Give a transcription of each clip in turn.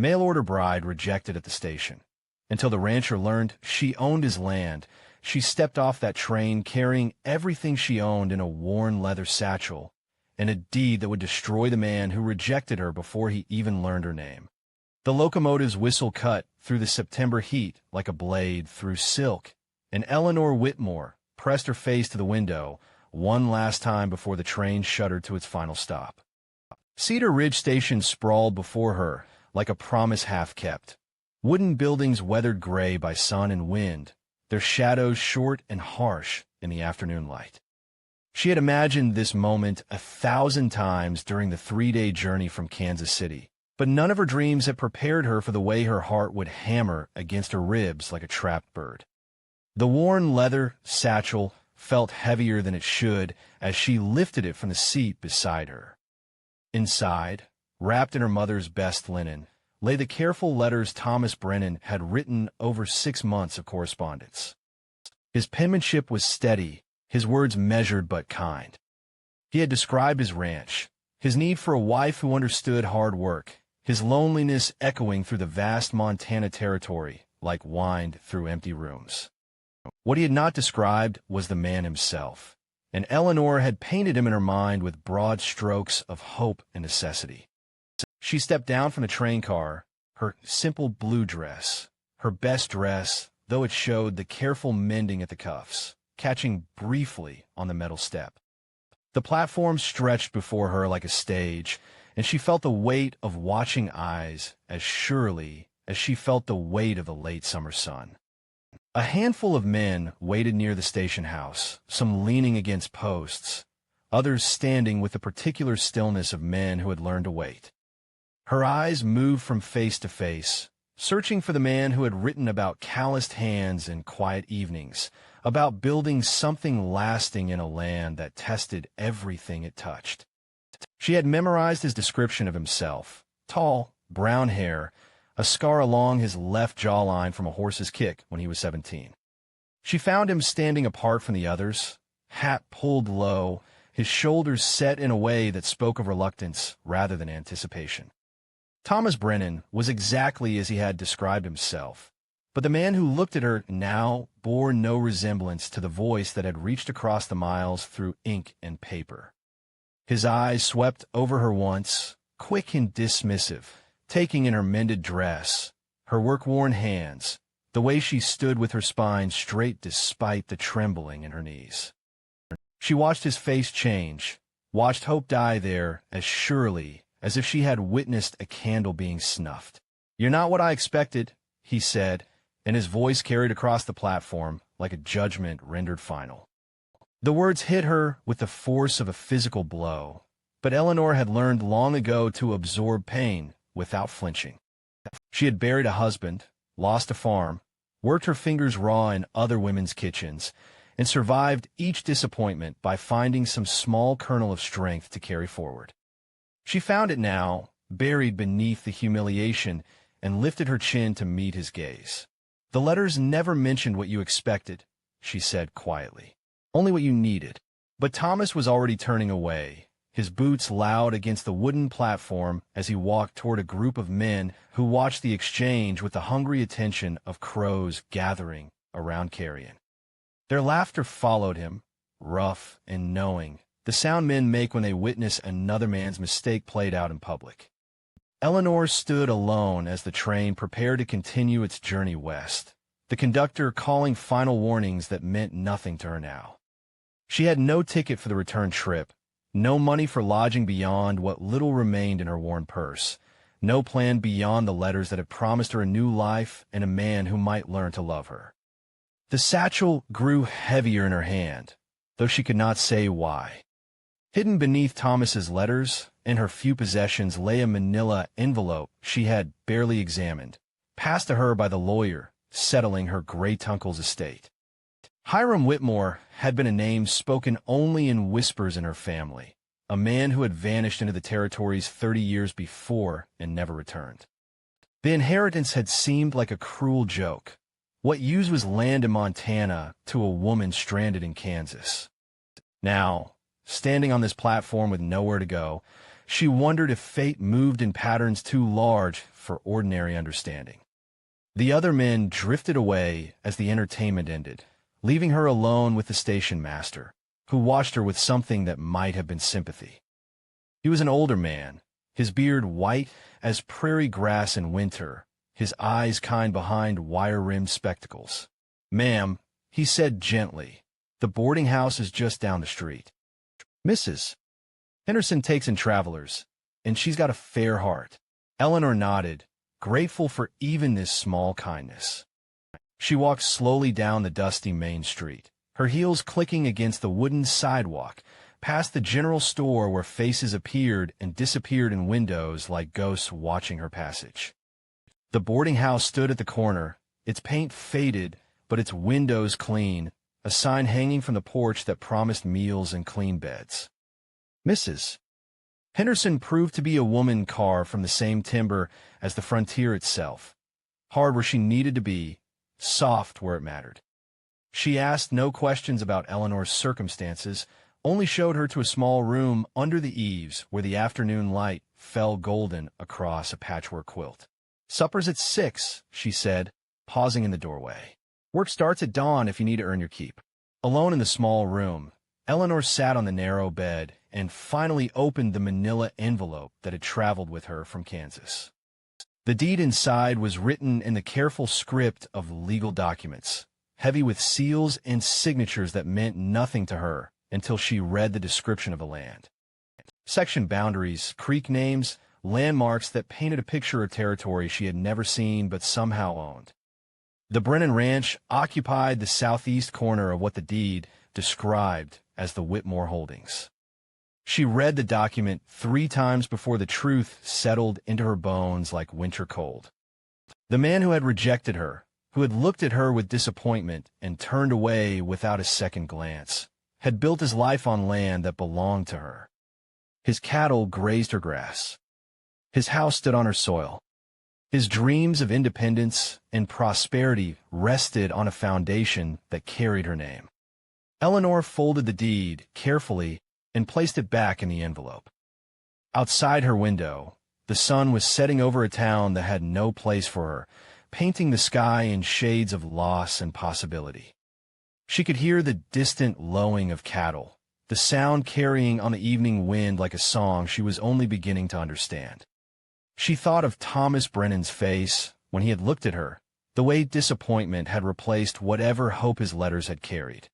Mail-order bride rejected at the station. Until the rancher learned she owned his land, she stepped off that train carrying everything she owned in a worn leather satchel, and a deed that would destroy the man who rejected her before he even learned her name. The locomotive's whistle cut through the September heat like a blade through silk, and Eleanor Whitmore pressed her face to the window one last time before the train shuddered to its final stop. Cedar Ridge Station sprawled before her like a promise half-kept. Wooden buildings weathered gray by sun and wind, their shadows short and harsh in the afternoon light. She had imagined this moment 1,000 times during the 3-day journey from Kansas City, but none of her dreams had prepared her for the way her heart would hammer against her ribs like a trapped bird. The worn leather satchel felt heavier than it should as she lifted it from the seat beside her. Inside, wrapped in her mother's best linen, lay the careful letters Thomas Brennan had written over 6 months of correspondence. His penmanship was steady, his words measured but kind. He had described his ranch, his need for a wife who understood hard work, his loneliness echoing through the vast Montana territory like wind through empty rooms. What he had not described was the man himself, and Eleanor had painted him in her mind with broad strokes of hope and necessity. She stepped down from the train car, her simple blue dress, her best dress, though it showed the careful mending at the cuffs, catching briefly on the metal step. The platform stretched before her like a stage, and she felt the weight of watching eyes as surely as she felt the weight of the late summer sun. A handful of men waited near the station house, some leaning against posts, others standing with the particular stillness of men who had learned to wait. Her eyes moved from face to face, searching for the man who had written about calloused hands and quiet evenings, about building something lasting in a land that tested everything it touched. She had memorized his description of himself: tall, brown hair, a scar along his left jawline from a horse's kick when he was 17. She found him standing apart from the others, hat pulled low, his shoulders set in a way that spoke of reluctance rather than anticipation. Thomas Brennan was exactly as he had described himself, but the man who looked at her now bore no resemblance to the voice that had reached across the miles through ink and paper. His eyes swept over her once, quick and dismissive, taking in her mended dress, her work-worn hands, the way she stood with her spine straight despite the trembling in her knees. She watched his face change, watched hope die there as surely as if she had witnessed a candle being snuffed. "You're not what I expected," he said, and his voice carried across the platform like a judgment rendered final. The words hit her with the force of a physical blow, but Eleanor had learned long ago to absorb pain without flinching. She had buried a husband, lost a farm, worked her fingers raw in other women's kitchens, and survived each disappointment by finding some small kernel of strength to carry forward. She found it now, buried beneath the humiliation, and lifted her chin to meet his gaze. "The letters never mentioned what you expected," she said quietly. "Only what you needed." But Thomas was already turning away, his boots loud against the wooden platform as he walked toward a group of men who watched the exchange with the hungry attention of crows gathering around carrion. Their laughter followed him, rough and knowing, the sound men make when they witness another man's mistake played out in public. Eleanor stood alone as the train prepared to continue its journey west, the conductor calling final warnings that meant nothing to her now. She had no ticket for the return trip, no money for lodging beyond what little remained in her worn purse, no plan beyond the letters that had promised her a new life and a man who might learn to love her. The satchel grew heavier in her hand, though she could not say why. Hidden beneath Thomas's letters and her few possessions lay a manila envelope she had barely examined, passed to her by the lawyer settling her great-uncle's estate. Hiram Whitmore had been a name spoken only in whispers in her family, a man who had vanished into the territories 30 years before and never returned. The inheritance had seemed like a cruel joke. What use was land in Montana to a woman stranded in Kansas? Now, standing on this platform with nowhere to go, She wondered if fate moved in patterns too large for ordinary understanding. The other men drifted away as the entertainment ended, leaving her alone with the station master, who watched her with something that might have been sympathy. He was an older man, his beard white as prairie grass in winter, his eyes kind behind wire-rimmed spectacles. "Ma'am," he said gently, "the boarding house is just down the street. Mrs. Henderson takes in travelers, and she's got a fair heart." Eleanor nodded, grateful for even this small kindness. She walked slowly down the dusty main street, her heels clicking against the wooden sidewalk, past the general store where faces appeared and disappeared in windows like ghosts watching her passage. The boarding house stood at the corner, its paint faded, but its windows clean, a sign hanging from the porch that promised meals and clean beds. Mrs. Henderson proved to be a woman carved from the same timber as the frontier itself, hard where she needed to be, soft where it mattered. She asked no questions about Eleanor's circumstances, only showed her to a small room under the eaves where the afternoon light fell golden across a patchwork quilt. "Supper's at 6, she said, pausing in the doorway. "Work starts at dawn if you need to earn your keep." Alone in the small room, Eleanor sat on the narrow bed and finally opened the manila envelope that had traveled with her from Kansas. The deed inside was written in the careful script of legal documents, heavy with seals and signatures that meant nothing to her until she read the description of the land. Section boundaries, creek names, landmarks that painted a picture of territory she had never seen but somehow owned. The Brennan Ranch occupied the southeast corner of what the deed described as the Whitmore holdings. She read the document 3 times before the truth settled into her bones like winter cold. The man who had rejected her, who had looked at her with disappointment and turned away without a second glance, had built his life on land that belonged to her. His cattle grazed her grass. His house stood on her soil. His dreams of independence and prosperity rested on a foundation that carried her name. Eleanor folded the deed carefully and placed it back in the envelope. Outside her window, the sun was setting over a town that had no place for her, painting the sky in shades of loss and possibility. She could hear the distant lowing of cattle, the sound carrying on the evening wind like a song she was only beginning to understand. She thought of Thomas Brennan's face when he had looked at her, the way disappointment had replaced whatever hope his letters had carried.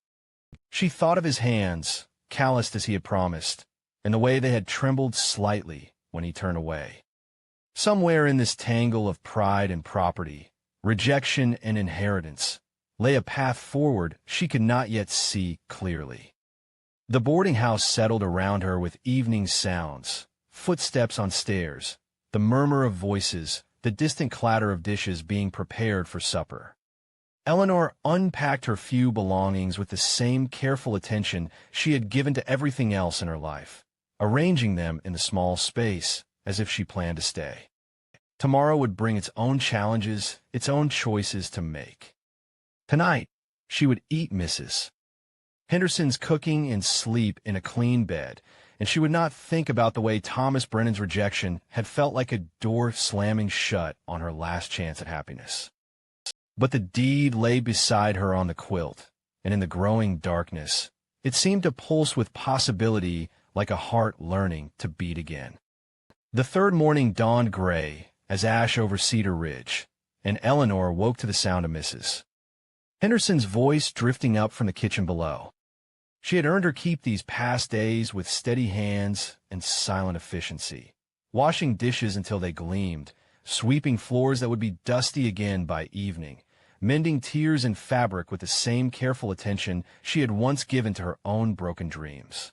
She thought of his hands, calloused as he had promised, and the way they had trembled slightly when he turned away. Somewhere in this tangle of pride and property, rejection and inheritance, lay a path forward she could not yet see clearly. The boarding house settled around her with evening sounds, footsteps on stairs, the murmur of voices, the distant clatter of dishes being prepared for supper. Eleanor unpacked her few belongings with the same careful attention she had given to everything else in her life, arranging them in the small space as if she planned to stay. Tomorrow would bring its own challenges, its own choices to make. Tonight, she would eat Mrs. Henderson's cooking and sleep in a clean bed, and she would not think about the way Thomas Brennan's rejection had felt like a door slamming shut on her last chance at happiness. But the deed lay beside her on the quilt, and in the growing darkness, it seemed to pulse with possibility like a heart learning to beat again. The third morning dawned gray as ash over Cedar Ridge, and Eleanor woke to the sound of Mrs. Henderson's voice drifting up from the kitchen below. She had earned her keep these past days with steady hands and silent efficiency, washing dishes until they gleamed, sweeping floors that would be dusty again by evening, mending tears in fabric with the same careful attention she had once given to her own broken dreams.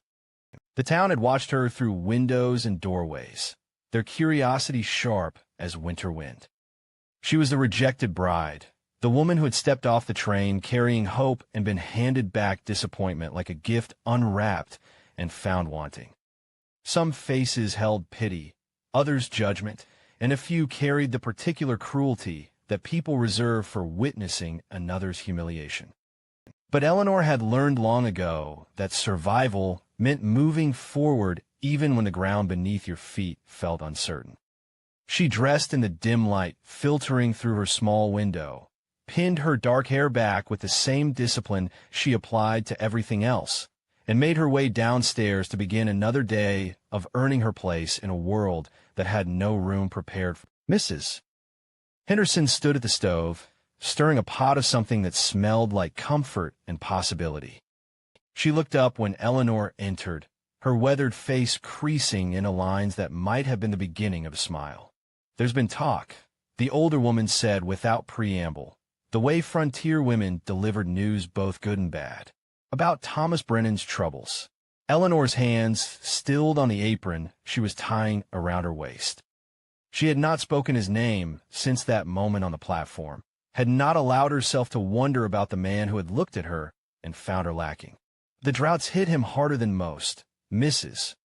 The town had watched her through windows and doorways, their curiosity sharp as winter wind. She was the rejected bride, the woman who had stepped off the train carrying hope and been handed back disappointment like a gift unwrapped and found wanting. Some faces held pity, others judgment, and a few carried the particular cruelty that people reserve for witnessing another's humiliation. But Eleanor had learned long ago that survival meant moving forward even when the ground beneath your feet felt uncertain. She dressed in the dim light filtering through her small window, pinned her dark hair back with the same discipline she applied to everything else, and made her way downstairs to begin another day of earning her place in a world that had no room prepared for Mrs. Henderson stood at the stove, stirring a pot of something that smelled like comfort and possibility. She looked up when Eleanor entered, her weathered face creasing into lines that might have been the beginning of a smile. "There's been talk," the older woman said without preamble, the way frontier women delivered news both good and bad, about Thomas Brennan's troubles. Eleanor's hands stilled on the apron she was tying around her waist. She had not spoken his name since that moment on the platform, had not allowed herself to wonder about the man who had looked at her and found her lacking. The droughts hit him harder than most. Mrs.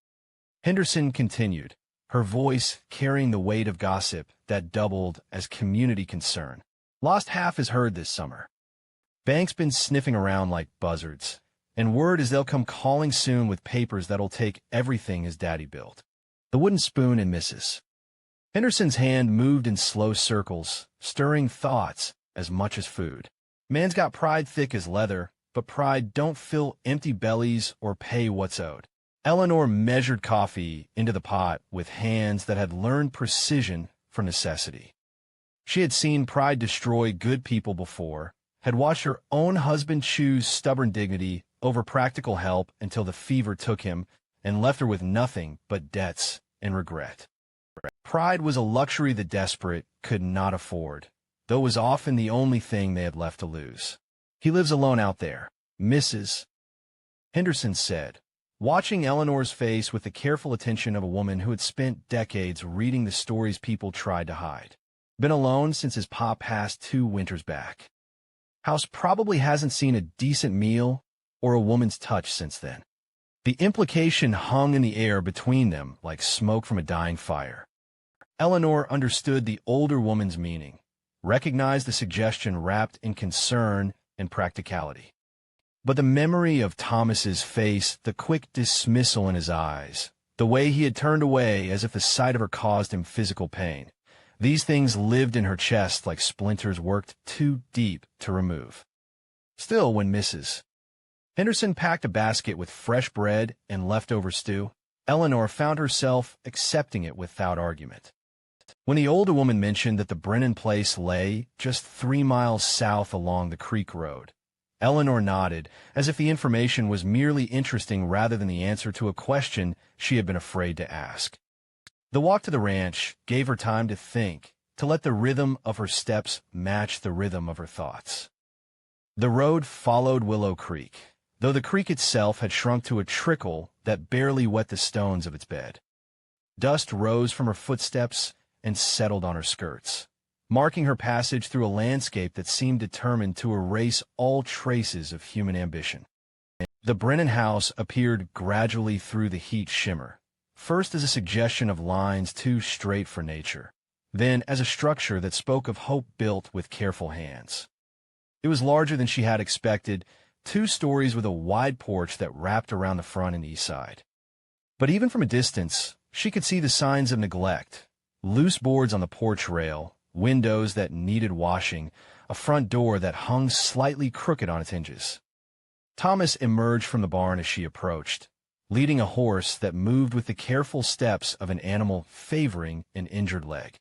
Henderson continued, her voice carrying the weight of gossip that doubled as community concern. "Lost half his herd this summer. Bank's been sniffing around like buzzards, and word is they'll come calling soon with papers that'll take everything his daddy built." The wooden spoon in Mrs. Henderson's hand moved in slow circles, stirring thoughts as much as food. Man's got pride thick as leather, but pride don't fill empty bellies or pay what's owed. Eleanor measured coffee into the pot with hands that had learned precision for necessity. She had seen pride destroy good people before, had watched her own husband choose stubborn dignity over practical help until the fever took him and left her with nothing but debts and regret. Pride was a luxury the desperate could not afford, though it was often the only thing they had left to lose. "He lives alone out there," Mrs. Henderson said, watching Eleanor's face with the careful attention of a woman who had spent decades reading the stories people tried to hide. "Been alone since his pa passed 2 winters back. House probably hasn't seen a decent meal or a woman's touch since then." The implication hung in the air between them like smoke from a dying fire. Eleanor understood the older woman's meaning, recognized the suggestion wrapped in concern and practicality. But the memory of Thomas's face, the quick dismissal in his eyes, the way he had turned away as if the sight of her caused him physical pain, these things lived in her chest like splinters worked too deep to remove. Still, when Mrs. Henderson packed a basket with fresh bread and leftover stew, Eleanor found herself accepting it without argument. When the older woman mentioned that the Brennan place lay just 3 miles south along the creek road, Eleanor nodded, as if the information was merely interesting rather than the answer to a question she had been afraid to ask. The walk to the ranch gave her time to think, to let the rhythm of her steps match the rhythm of her thoughts. The road followed Willow Creek, though the creek itself had shrunk to a trickle that barely wet the stones of its bed. Dust rose from her footsteps and settled on her skirts, marking her passage through a landscape that seemed determined to erase all traces of human ambition. The Brennan house appeared gradually through the heat shimmer, first as a suggestion of lines too straight for nature, then as a structure that spoke of hope built with careful hands. It was larger than she had expected, 2 stories with a wide porch that wrapped around the front and east side. But even from a distance, she could see the signs of neglect: loose boards on the porch rail, windows that needed washing, a front door that hung slightly crooked on its hinges. Thomas emerged from the barn as she approached, leading a horse that moved with the careful steps of an animal favoring an injured leg.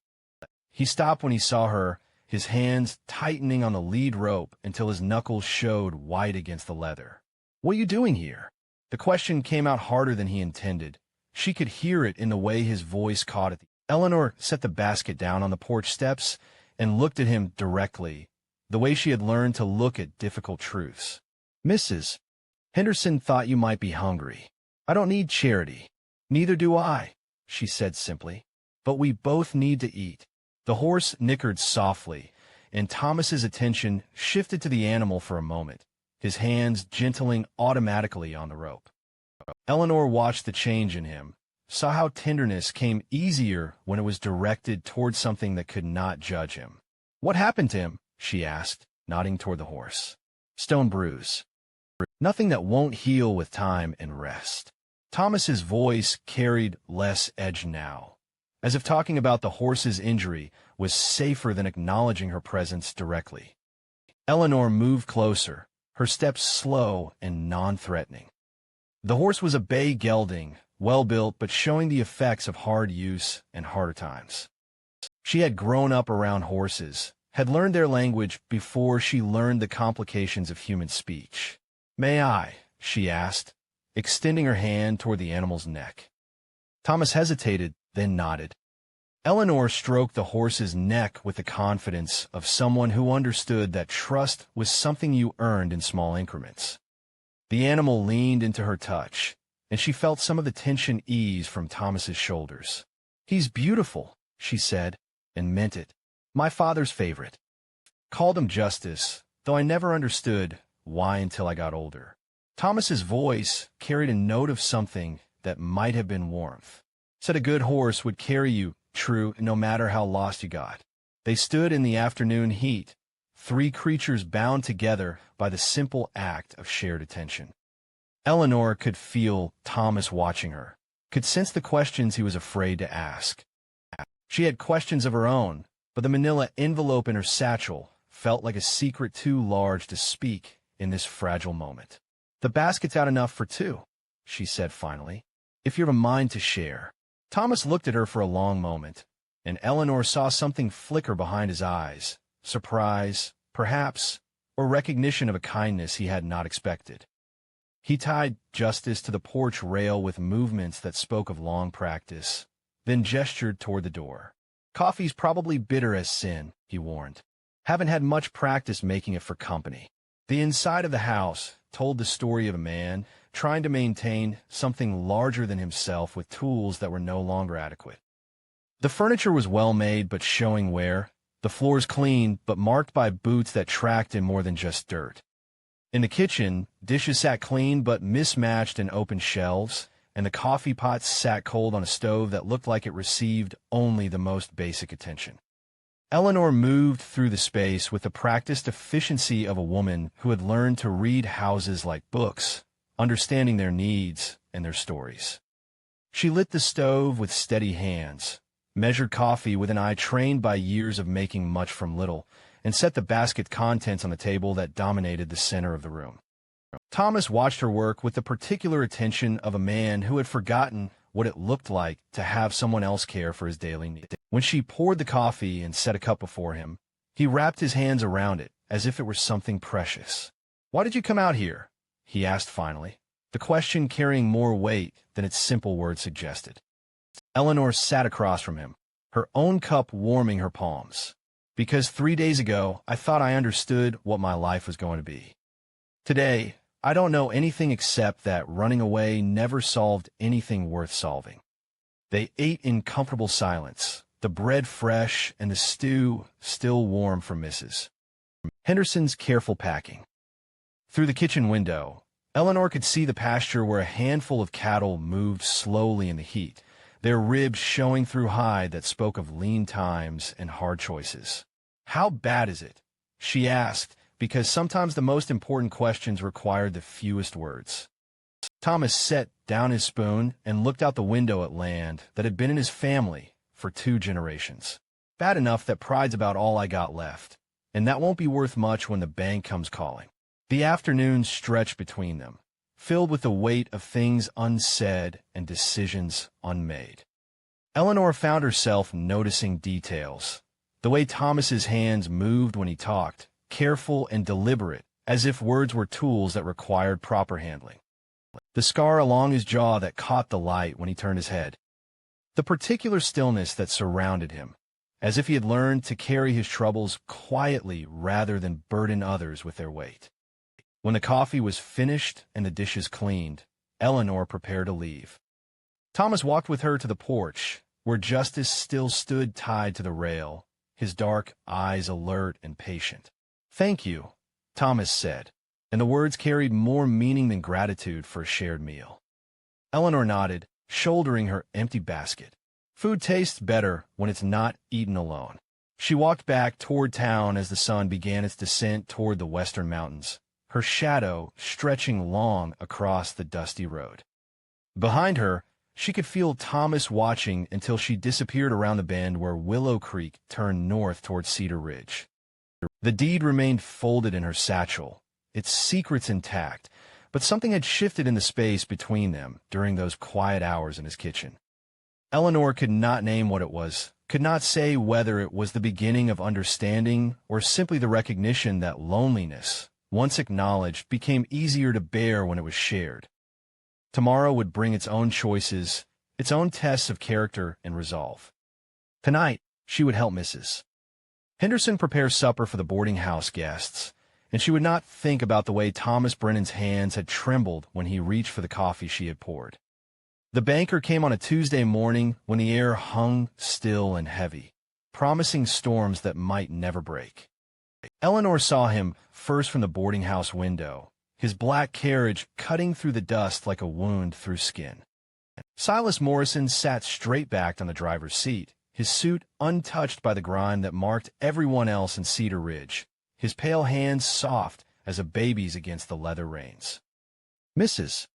He stopped when he saw her, his hands tightening on the lead rope until his knuckles showed white against the leather. "What are you doing here?" The question came out harder than he intended. She could hear it in the way his voice caught it. Eleanor set the basket down on the porch steps and looked at him directly, the way she had learned to look at difficult truths. "Mrs. Henderson thought you might be hungry. I don't need charity. Neither do I," she said simply. "But we both need to eat." The horse nickered softly, and Thomas's attention shifted to the animal for a moment, his hands gentling automatically on the rope. Eleanor watched the change in him, saw how tenderness came easier when it was directed toward something that could not judge him. "What happened to him?" she asked, nodding toward the horse. "Stone bruise. Nothing that won't heal with time and rest." Thomas's voice carried less edge now, as if talking about the horse's injury was safer than acknowledging her presence directly. Eleanor moved closer, her steps slow and non-threatening. The horse was a bay gelding, well-built but showing the effects of hard use and harder times. She had grown up around horses, had learned their language before she learned the complications of human speech. "May I?" she asked, extending her hand toward the animal's neck. Thomas hesitated, then nodded. Eleanor stroked the horse's neck with the confidence of someone who understood that trust was something you earned in small increments. The animal leaned into her touch, and she felt some of the tension ease from Thomas's shoulders. "He's beautiful," she said, and meant it. "My father's favorite. Called him Justice, though I never understood why until I got older." Thomas's voice carried a note of something that might have been warmth. Said a good horse would carry you, true, no matter how lost you got. They stood in the afternoon heat, three creatures bound together by the simple act of shared attention. Eleanor could feel Thomas watching her, could sense the questions he was afraid to ask. She had questions of her own, but the manila envelope in her satchel felt like a secret too large to speak in this fragile moment. "The basket's out enough for two," she said finally, "if you have a mind to share." Thomas looked at her for a long moment, and Eleanor saw something flicker behind his eyes, surprise, perhaps, or recognition of a kindness he had not expected. He tied Justice to the porch rail with movements that spoke of long practice, then gestured toward the door. "Coffee's probably bitter as sin," he warned. "Haven't had much practice making it for company." The inside of the house told the story of a man trying to maintain something larger than himself with tools that were no longer adequate. The furniture was well made but showing wear, the floors clean but marked by boots that tracked in more than just dirt. In the kitchen, dishes sat clean but mismatched in open shelves, and the coffee pot sat cold on a stove that looked like it received only the most basic attention. Eleanor moved through the space with the practiced efficiency of a woman who had learned to read houses like books, understanding their needs and their stories. She lit the stove with steady hands, measured coffee with an eye trained by years of making much from little, and set the basket contents on the table that dominated the center of the room. Thomas watched her work with the particular attention of a man who had forgotten what it looked like to have someone else care for his daily needs. When she poured the coffee and set a cup before him, he wrapped his hands around it as if it were something precious. "Why did you come out here?" he asked finally, the question carrying more weight than its simple words suggested. Eleanor sat across from him, her own cup warming her palms. "Because 3 days ago I thought I understood what my life was going to be. Today, I don't know anything except that running away never solved anything worth solving." They ate in comfortable silence, the bread fresh and the stew still warm from Mrs. Henderson's careful packing. Through the kitchen window, Eleanor could see the pasture where a handful of cattle moved slowly in the heat, their ribs showing through hide that spoke of lean times and hard choices. "How bad is it?" she asked, because sometimes the most important questions required the fewest words. Thomas set down his spoon and looked out the window at land that had been in his family for 2 generations. "Bad enough that pride's about all I got left, and that won't be worth much when the bank comes calling." The afternoon stretched between them, filled with the weight of things unsaid and decisions unmade. Eleanor found herself noticing details, the way Thomas's hands moved when he talked, careful and deliberate, as if words were tools that required proper handling. The scar along his jaw that caught the light when he turned his head. The particular stillness that surrounded him, as if he had learned to carry his troubles quietly rather than burden others with their weight. When the coffee was finished and the dishes cleaned, Eleanor prepared to leave. Thomas walked with her to the porch, where Justice still stood tied to the rail, his dark eyes alert and patient. "Thank you," Thomas said, and the words carried more meaning than gratitude for a shared meal. Eleanor nodded, shouldering her empty basket. Food tastes better when it's not eaten alone. She walked back toward town as the sun began its descent toward the western mountains, her shadow stretching long across the dusty road. Behind her, she could feel Thomas watching until she disappeared around the bend where Willow Creek turned north toward Cedar Ridge. The deed remained folded in her satchel, its secrets intact, but something had shifted in the space between them during those quiet hours in his kitchen. Eleanor could not name what it was, could not say whether it was the beginning of understanding or simply the recognition that loneliness, once acknowledged, became easier to bear when it was shared. Tomorrow would bring its own choices, its own tests of character and resolve. Tonight, she would help Mrs. Henderson prepare supper for the boarding house guests, and she would not think about the way Thomas Brennan's hands had trembled when he reached for the coffee she had poured. The banker came on a Tuesday morning when the air hung still and heavy, promising storms that might never break. Eleanor saw him first from the boarding house window, his black carriage cutting through the dust like a wound through skin. Silas Morrison sat straight-backed on the driver's seat, his suit untouched by the grime that marked everyone else in Cedar Ridge, his pale hands soft as a baby's against the leather reins. Mrs.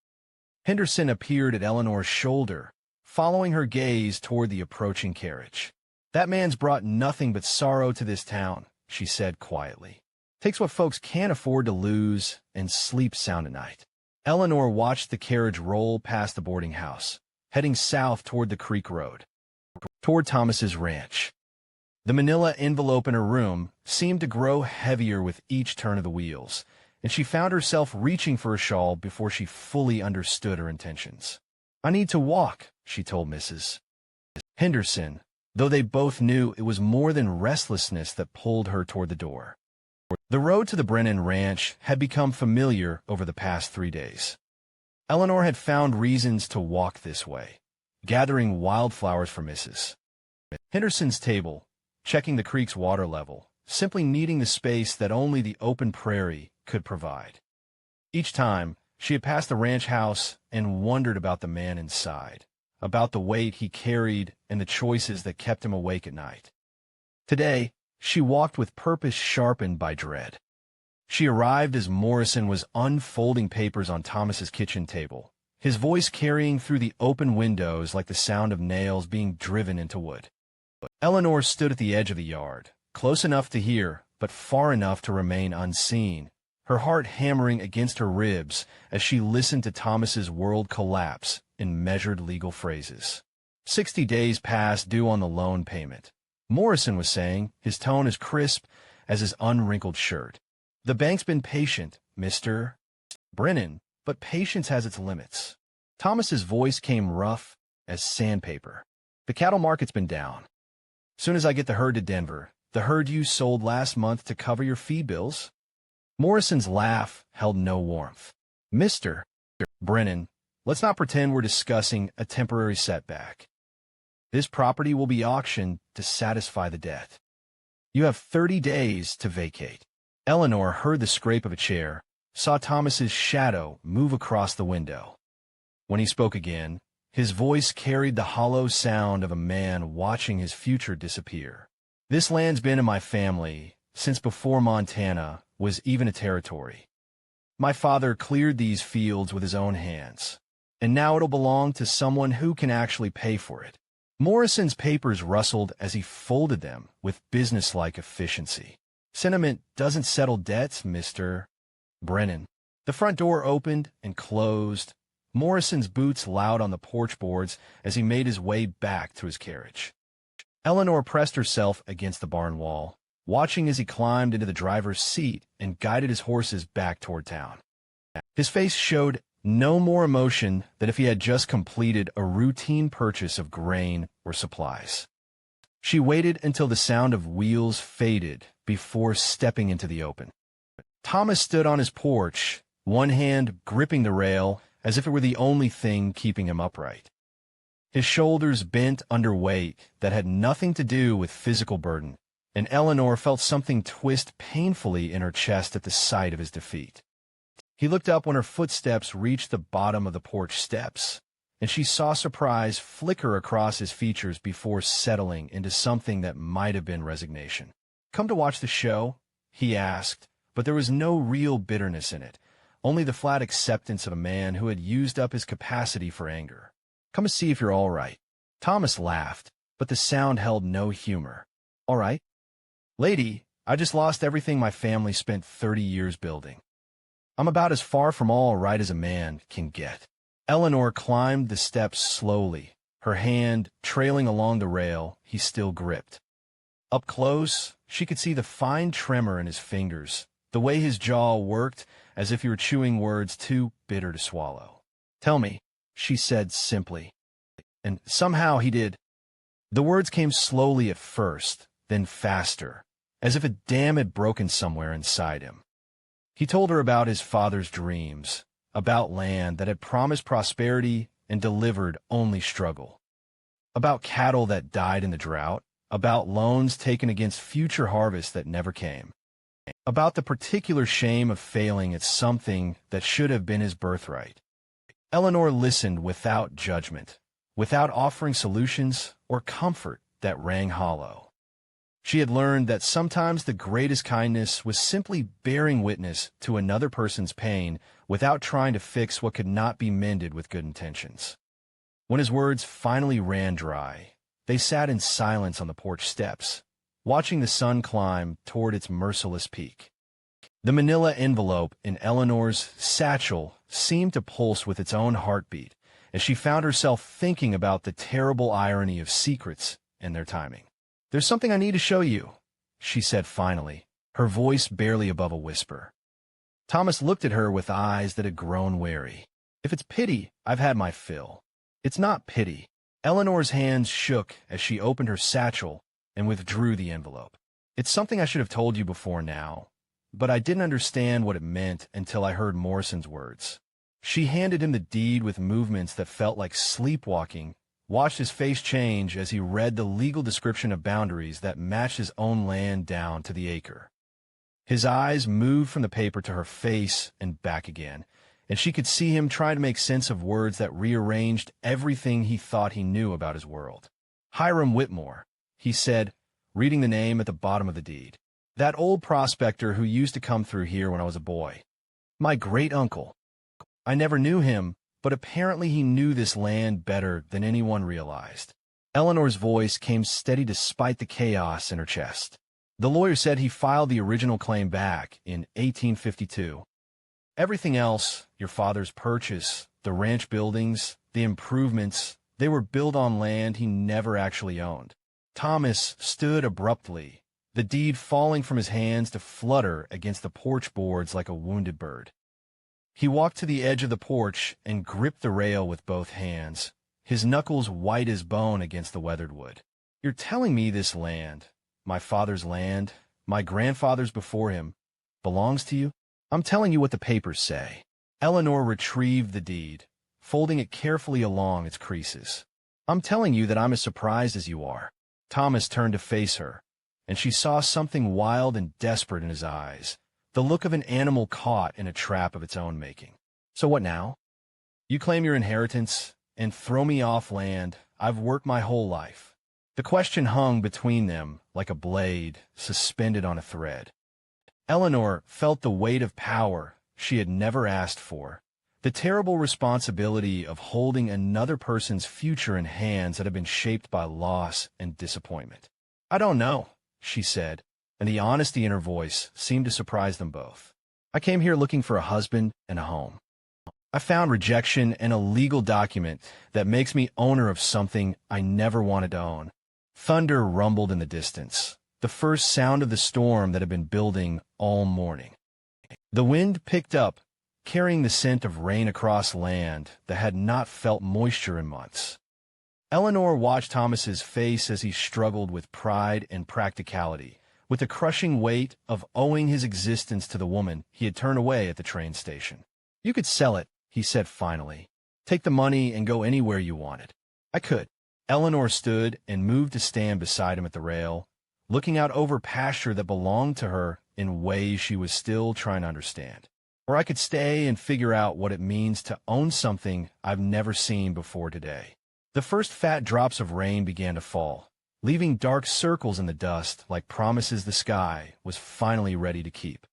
Henderson appeared at Eleanor's shoulder, following her gaze toward the approaching carriage. "That man's brought nothing but sorrow to this town," she said quietly. "Takes what folks can't afford to lose and sleep sound at night." Eleanor watched the carriage roll past the boarding house, heading south toward the creek road, toward Thomas's ranch. The manila envelope in her room seemed to grow heavier with each turn of the wheels, and she found herself reaching for a shawl before she fully understood her intentions. "I need to walk," she told Mrs. Henderson, though they both knew it was more than restlessness that pulled her toward the door. The road to the Brennan ranch had become familiar over the past 3 days. Eleanor had found reasons to walk this way, gathering wildflowers for Mrs. Henderson's table, checking the creek's water level, simply needing the space that only the open prairie could provide. Each time, she had passed the ranch house and wondered about the man inside, about the weight he carried and the choices that kept him awake at night. Today, she walked with purpose sharpened by dread. She arrived as Morrison was unfolding papers on Thomas's kitchen table, his voice carrying through the open windows like the sound of nails being driven into wood. Eleanor stood at the edge of the yard, close enough to hear, but far enough to remain unseen, her heart hammering against her ribs as she listened to Thomas's world collapse in measured legal phrases. 60 days past due on the loan payment, Morrison was saying, his tone as crisp as his unwrinkled shirt. "The bank's been patient, Mr. Brennan, but patience has its limits." Thomas's voice came rough as sandpaper. "The cattle market's been down. Soon as I get the herd to Denver, the herd you sold last month to cover your feed bills." Morrison's laugh held no warmth. "Mr. Brennan, let's not pretend we're discussing a temporary setback. This property will be auctioned to satisfy the debt. You have 30 days to vacate." Eleanor heard the scrape of a chair, saw Thomas's shadow move across the window. When he spoke again, his voice carried the hollow sound of a man watching his future disappear. "This land's been in my family since before Montana was even a territory. My father cleared these fields with his own hands, and now it'll belong to someone who can actually pay for it." Morrison's papers rustled as he folded them with businesslike efficiency. "Sentiment doesn't settle debts, Mr. Brennan." The front door opened and closed, Morrison's boots loud on the porch boards as he made his way back to his carriage. Eleanor pressed herself against the barn wall, watching as he climbed into the driver's seat and guided his horses back toward town. His face showed no more emotion than if he had just completed a routine purchase of grain or supplies. She waited until the sound of wheels faded before stepping into the open. Thomas stood on his porch, one hand gripping the rail as if it were the only thing keeping him upright. His shoulders bent under weight that had nothing to do with physical burden, and Eleanor felt something twist painfully in her chest at the sight of his defeat. He looked up when her footsteps reached the bottom of the porch steps, and she saw surprise flicker across his features before settling into something that might have been resignation. "Come to watch the show?" he asked, but there was no real bitterness in it, only the flat acceptance of a man who had used up his capacity for anger. "Come and see if you're all right." Thomas laughed, but the sound held no humor. "All right? Lady, I just lost everything my family spent 30 years building. I'm about as far from all right as a man can get." Eleanor climbed the steps slowly, her hand trailing along the rail he still gripped. Up close, she could see the fine tremor in his fingers, the way his jaw worked as if he were chewing words too bitter to swallow. "Tell me," she said simply. And somehow he did. The words came slowly at first, then faster, as if a dam had broken somewhere inside him. He told her about his father's dreams, about land that had promised prosperity and delivered only struggle, about cattle that died in the drought, about loans taken against future harvests that never came, about the particular shame of failing at something that should have been his birthright. Eleanor listened without judgment, without offering solutions or comfort that rang hollow. She had learned that sometimes the greatest kindness was simply bearing witness to another person's pain without trying to fix what could not be mended with good intentions. When his words finally ran dry, they sat in silence on the porch steps, watching the sun climb toward its merciless peak. The manila envelope in Eleanor's satchel seemed to pulse with its own heartbeat, as she found herself thinking about the terrible irony of secrets and their timing. "There's something I need to show you," she said finally, her voice barely above a whisper. Thomas looked at her with eyes that had grown wary. "If it's pity, I've had my fill." "It's not pity." Eleanor's hands shook as she opened her satchel and withdrew the envelope. "It's something I should have told you before now, but I didn't understand what it meant until I heard Morrison's words." She handed him the deed with movements that felt like sleepwalking, watched his face change as he read the legal description of boundaries that matched his own land down to the acre. His eyes moved from the paper to her face and back again, and she could see him trying to make sense of words that rearranged everything he thought he knew about his world. "Hiram Whitmore," he said, reading the name at the bottom of the deed. "That old prospector who used to come through here when I was a boy. My great-uncle. I never knew him, but apparently he knew this land better than anyone realized." Eleanor's voice came steady despite the chaos in her chest. "The lawyer said he filed the original claim back in 1852. Everything else, your father's purchase, the ranch buildings, the improvements, they were built on land he never actually owned." Thomas stood abruptly, the deed falling from his hands to flutter against the porch boards like a wounded bird. He walked to the edge of the porch and gripped the rail with both hands, his knuckles white as bone against the weathered wood. "You're telling me this land, my father's land, my grandfather's before him, belongs to you?" "I'm telling you what the papers say." Eleanor retrieved the deed, folding it carefully along its creases. "I'm telling you that I'm as surprised as you are." Thomas turned to face her, and she saw something wild and desperate in his eyes, the look of an animal caught in a trap of its own making. "So what now? You claim your inheritance and throw me off land I've worked my whole life." The question hung between them like a blade suspended on a thread. Eleanor felt the weight of power she had never asked for, the terrible responsibility of holding another person's future in hands that had been shaped by loss and disappointment. "I don't know," she said, and the honesty in her voice seemed to surprise them both. "I came here looking for a husband and a home. I found rejection and a legal document that makes me owner of something I never wanted to own." Thunder rumbled in the distance, the first sound of the storm that had been building all morning. The wind picked up, carrying the scent of rain across land that had not felt moisture in months. Eleanor watched Thomas's face as he struggled with pride and practicality, with the crushing weight of owing his existence to the woman he had turned away at the train station. "You could sell it," he said finally. "Take the money and go anywhere you wanted." "I could." Eleanor stood and moved to stand beside him at the rail, looking out over pasture that belonged to her in ways she was still trying to understand. "Or I could stay and figure out what it means to own something I've never seen before today." The first fat drops of rain began to fall, leaving dark circles in the dust like promises the sky was finally ready to keep.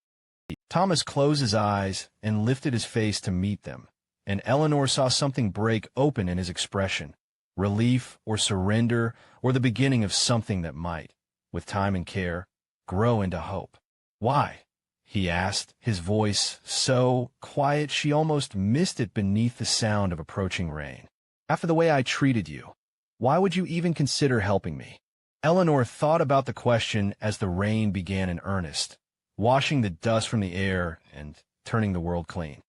Thomas closed his eyes and lifted his face to meet them, and Eleanor saw something break open in his expression, relief or surrender or the beginning of something that might, with time and care, grow into hope. "Why?" he asked, his voice so quiet she almost missed it beneath the sound of approaching rain. "After the way I treated you, why would you even consider helping me?" Eleanor thought about the question as the rain began in earnest, washing the dust from the air and turning the world clean.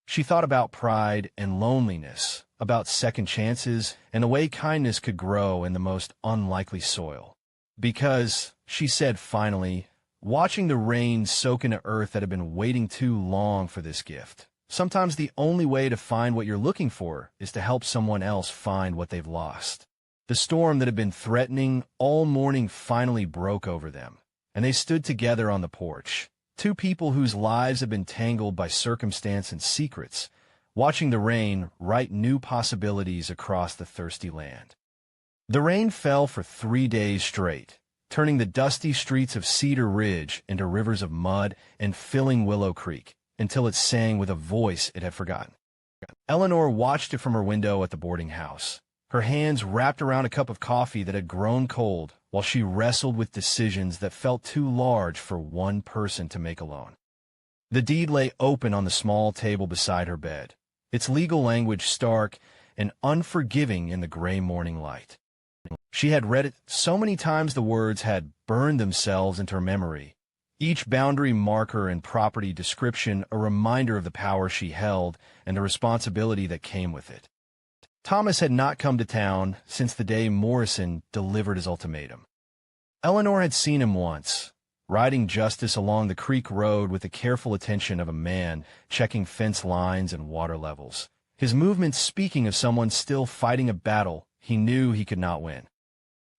She thought about pride and loneliness, about second chances, and the way kindness could grow in the most unlikely soil. "Because," she said finally, watching the rain soak into earth that had been waiting too long for this gift, sometimes the only way to find what you're looking for is to help someone else find what they've lost. The storm that had been threatening all morning finally broke over them, and they stood together on the porch, two people whose lives had been tangled by circumstance and secrets, watching the rain write new possibilities across the thirsty land. The rain fell for 3 days straight, turning the dusty streets of Cedar Ridge into rivers of mud and filling Willow Creek, until it sang with a voice it had forgotten. Eleanor watched it from her window at the boarding house, her hands wrapped around a cup of coffee that had grown cold, while she wrestled with decisions that felt too large for one person to make alone. The deed lay open on the small table beside her bed, its legal language stark and unforgiving in the gray morning light. She had read it so many times the words had burned themselves into her memory, each boundary marker and property description a reminder of the power she held and the responsibility that came with it. Thomas had not come to town since the day Morrison delivered his ultimatum. Eleanor had seen him once, riding justice along the creek road with the careful attention of a man checking fence lines and water levels, his movements speaking of someone still fighting a battle he knew he could not win.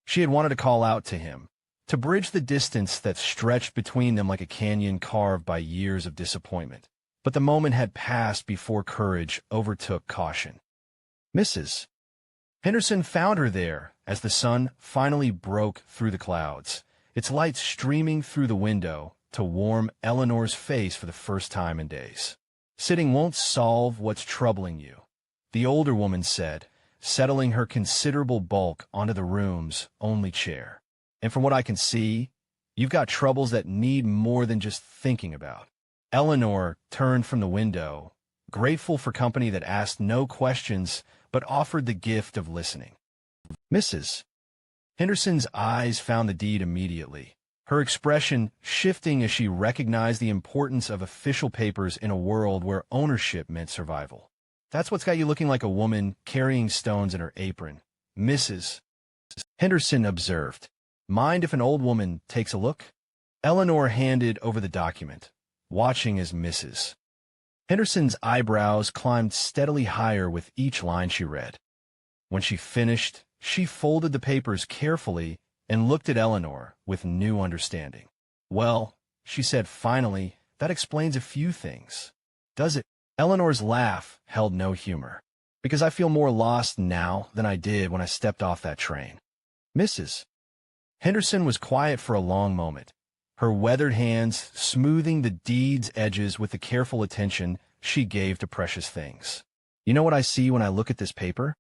She had wanted to call out to him, to bridge the distance that stretched between them like a canyon carved by years of disappointment, but the moment had passed before courage overtook caution. "Mrs. Henderson found her there as the sun finally broke through the clouds, its light streaming through the window to warm Eleanor's face for the first time in days. "Sitting won't solve what's troubling you," the older woman said, settling her considerable bulk onto the room's only chair. "And from what I can see, you've got troubles that need more than just thinking about." Eleanor turned from the window, grateful for company that asked no questions but offered the gift of listening. Mrs. Henderson's eyes found the deed immediately, her expression shifting as she recognized the importance of official papers in a world where ownership meant survival. "That's what's got you looking like a woman carrying stones in her apron," Mrs. Henderson observed. "Mind if an old woman takes a look?" Eleanor handed over the document, watching as Mrs. Henderson's eyebrows climbed steadily higher with each line she read. When she finished, she folded the papers carefully and looked at Eleanor with new understanding. "Well," she said finally, "that explains a few things." "Does it?" Eleanor's laugh held no humor. "Because I feel more lost now than I did when I stepped off that train." Mrs. Henderson was quiet for a long moment, her weathered hands smoothing the deed's edges with the careful attention she gave to precious things. "You know what I see when I look at this paper?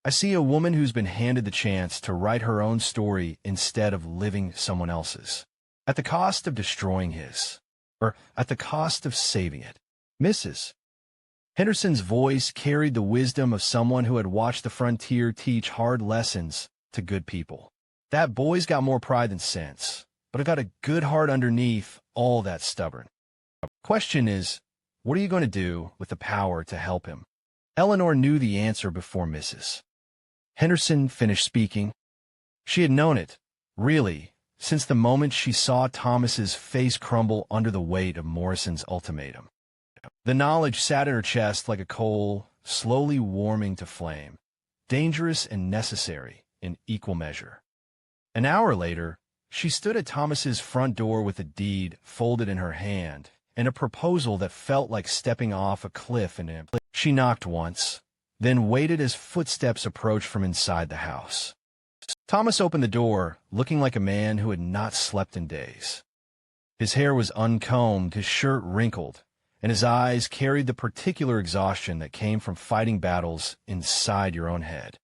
I see a woman who's been handed the chance to write her own story instead of living someone else's, at the cost of destroying his, or at the cost of saving it." Mrs. Henderson's voice carried the wisdom of someone who had watched the frontier teach hard lessons to good people. "That boy's got more pride than sense, but I've got a good heart underneath all that stubborn. Question is, what are you going to do with the power to help him?" Eleanor knew the answer before Mrs. Henderson finished speaking. She had known it, really, since the moment she saw Thomas's face crumble under the weight of Morrison's ultimatum. The knowledge sat in her chest like a coal slowly warming to flame, dangerous and necessary in equal measure. An hour later, she stood at Thomas's front door with a deed folded in her hand and a proposal that felt like stepping off a cliff in it. She knocked once, then waited as footsteps approached from inside the house. Thomas opened the door, looking like a man who had not slept in days. His hair was uncombed, his shirt wrinkled, and his eyes carried the particular exhaustion that came from fighting battles inside your own head.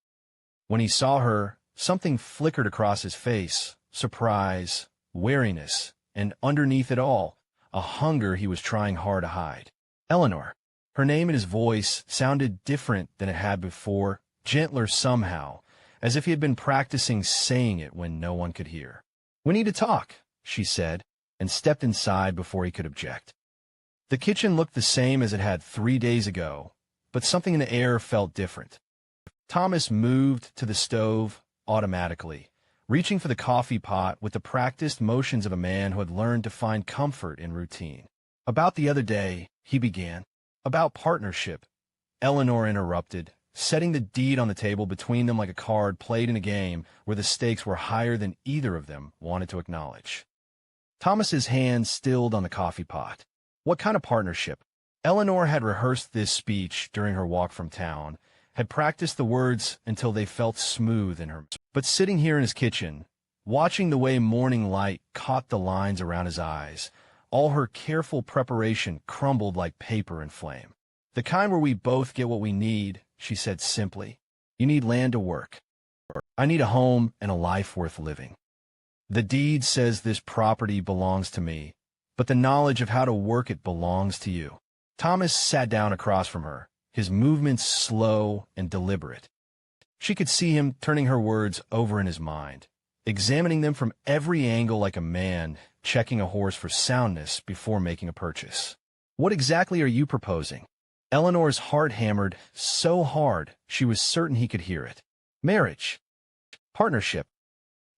When he saw her, something flickered across his face: surprise, wariness, and underneath it all, a hunger he was trying hard to hide. Eleanor. Her name and his voice sounded different than it had before, gentler somehow, as if he had been practicing saying it when no one could hear. "We need to talk," she said, and stepped inside before he could object. The kitchen looked the same as it had 3 days ago, but something in the air felt different. Thomas moved to the stove automatically, reaching for the coffee pot with the practiced motions of a man who had learned to find comfort in routine. "About the other day," he began. "About partnership," Eleanor interrupted, setting the deed on the table between them like a card played in a game where the stakes were higher than either of them wanted to acknowledge. Thomas's hand stilled on the coffee pot. What kind of partnership? Eleanor had rehearsed this speech during her walk from town, had practiced the words until they felt smooth in her. But sitting here in his kitchen, watching the way morning light caught the lines around his eyes, all her careful preparation crumbled like paper in flame. "The kind where we both get what we need," she said simply. "You need land to work. I need a home and a life worth living. The deed says this property belongs to me, but the knowledge of how to work it belongs to you." Thomas sat down across from her, his movements slow and deliberate. She could see him turning her words over in his mind, examining them from every angle like a man checking a horse for soundness before making a purchase. "What exactly are you proposing?" Eleanor's heart hammered so hard she was certain he could hear it. "Marriage. Partnership.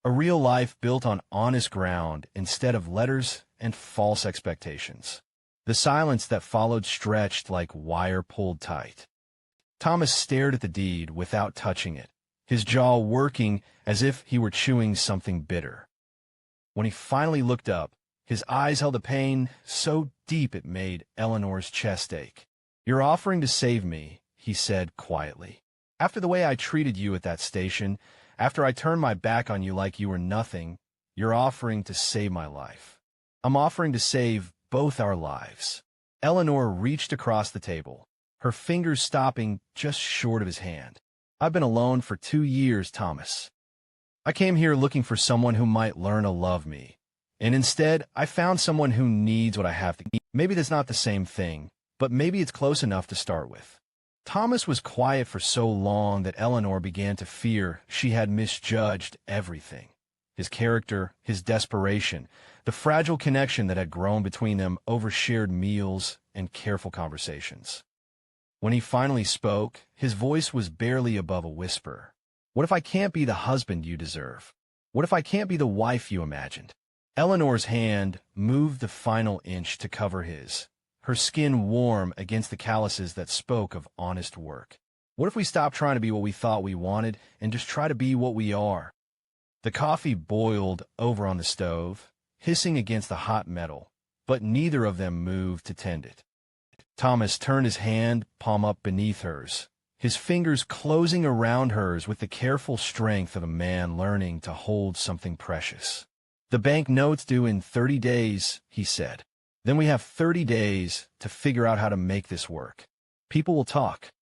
A real life built on honest ground instead of letters and false expectations." The silence that followed stretched like wire pulled tight. Thomas stared at the deed without touching it, his jaw working as if he were chewing something bitter. When he finally looked up, his eyes held a pain so deep it made Eleanor's chest ache. "You're offering to save me," he said quietly. "After the way I treated you at that station, after I turned my back on you like you were nothing, you're offering to save my life. I'm offering to save both our lives." Eleanor reached across the table, her fingers stopping just short of his hand. "I've been alone for 2 years, Thomas. I came here looking for someone who might learn to love me, and instead I found someone who needs what I have to give. Maybe that's not the same thing, but maybe it's close enough to start with." Thomas was quiet for so long that Eleanor began to fear she had misjudged everything. His character, his desperation, the fragile connection that had grown between them over shared meals and careful conversations. When he finally spoke, his voice was barely above a whisper. "What if I can't be the husband you deserve? What if I can't be the wife you imagined?" Eleanor's hand moved the final inch to cover his, her skin warm against the calluses that spoke of honest work. "What if we stop trying to be what we thought we wanted and just try to be what we are?" The coffee boiled over on the stove, hissing against the hot metal, but neither of them moved to tend it. Thomas turned his hand palm up beneath hers, his fingers closing around hers with the careful strength of a man learning to hold something precious. "The bank note's due in 30 days, he said. "Then we have 30 days to figure out how to make this work. People will talk.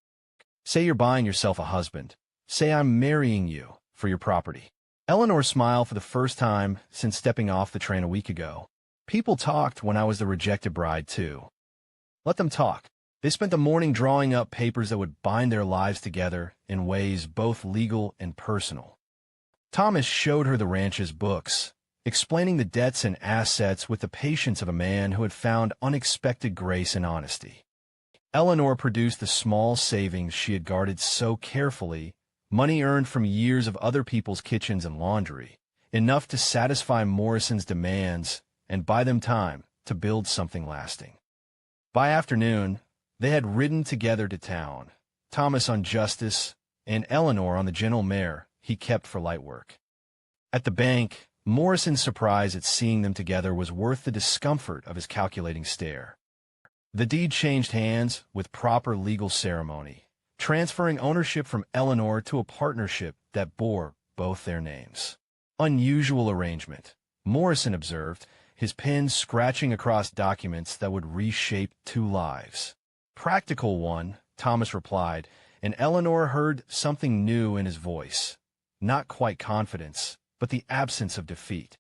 Say you're buying yourself a husband. Say I'm marrying you for your property." Eleanor smiled for the first time since stepping off the train a week ago. "People talked when I was the rejected bride, too. Let them talk." They spent the morning drawing up papers that would bind their lives together in ways both legal and personal. Thomas showed her the ranch's books, explaining the debts and assets with the patience of a man who had found unexpected grace and honesty. Eleanor produced the small savings she had guarded so carefully, money earned from years of other people's kitchens and laundry, enough to satisfy Morrison's demands and buy them time to build something lasting. By afternoon, they had ridden together to town, Thomas on justice and Eleanor on the gentle mare he kept for light work. At the bank, Morrison's surprise at seeing them together was worth the discomfort of his calculating stare. The deed changed hands with proper legal ceremony, transferring ownership from Eleanor to a partnership that bore both their names. "Unusual arrangement," Morrison observed, his pen scratching across documents that would reshape 2 lives. "Practical one," Thomas replied, and Eleanor heard something new in his voice. Not quite confidence, but the absence of defeat.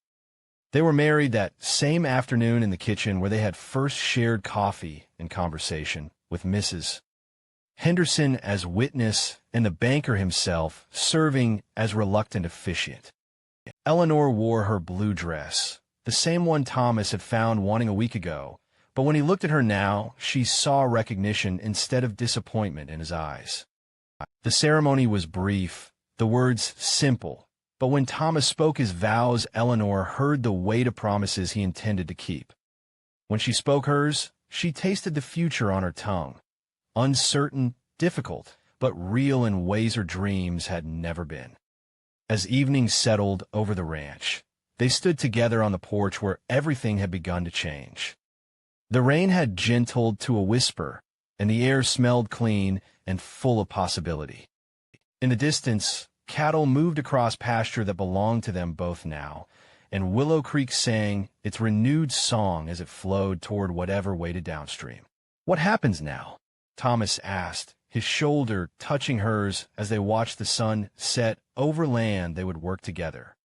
They were married that same afternoon in the kitchen where they had first shared coffee and conversation, with Mrs. Henderson as witness and the banker himself serving as reluctant officiant. Eleanor wore her blue dress, the same one Thomas had found wanting a week ago, but when he looked at her now, she saw recognition instead of disappointment in his eyes. The ceremony was brief, the words simple, but when Thomas spoke his vows, Eleanor heard the weight of promises he intended to keep. When she spoke hers, she tasted the future on her tongue. Uncertain, difficult, but real in ways her dreams had never been. As evening settled over the ranch, they stood together on the porch where everything had begun to change. The rain had gentled to a whisper, and the air smelled clean and full of possibility. In the distance, cattle moved across pasture that belonged to them both now, and Willow Creek sang its renewed song as it flowed toward whatever waited downstream. "What happens now?" Thomas asked, his shoulder touching hers as they watched the sun set over land they would work together.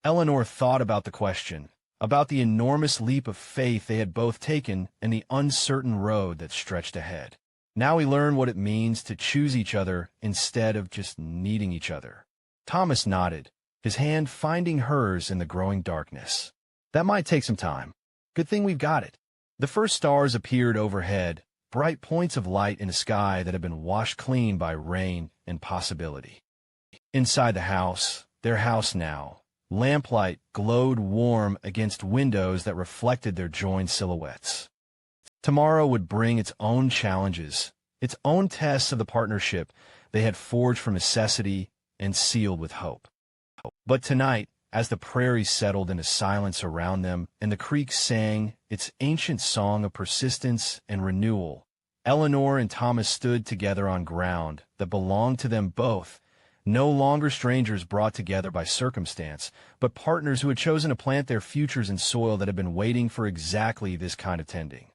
Eleanor thought about the question, about the enormous leap of faith they had both taken and the uncertain road that stretched ahead. Now we learn what it means to choose each other instead of just needing each other. Thomas nodded, his hand finding hers in the growing darkness. "That might take some time. Good thing we've got it." The first stars appeared overhead, bright points of light in a sky that had been washed clean by rain and possibility. Inside the house, their house now, lamplight glowed warm against windows that reflected their joined silhouettes. Tomorrow would bring its own challenges, its own tests of the partnership they had forged from necessity and sealed with hope. But tonight, as the prairies settled into silence around them and the creek sang its ancient song of persistence and renewal, Eleanor and Thomas stood together on ground that belonged to them both, no longer strangers brought together by circumstance, but partners who had chosen to plant their futures in soil that had been waiting for exactly this kind of tending.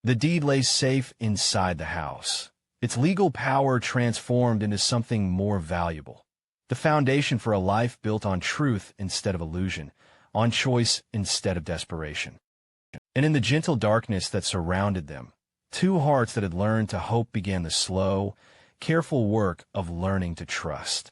The deed lay safe inside the house, its legal power transformed into something more valuable. The foundation for a life built on truth instead of illusion, on choice instead of desperation. And in the gentle darkness that surrounded them, 2 hearts that had learned to hope began the slow, careful work of learning to trust.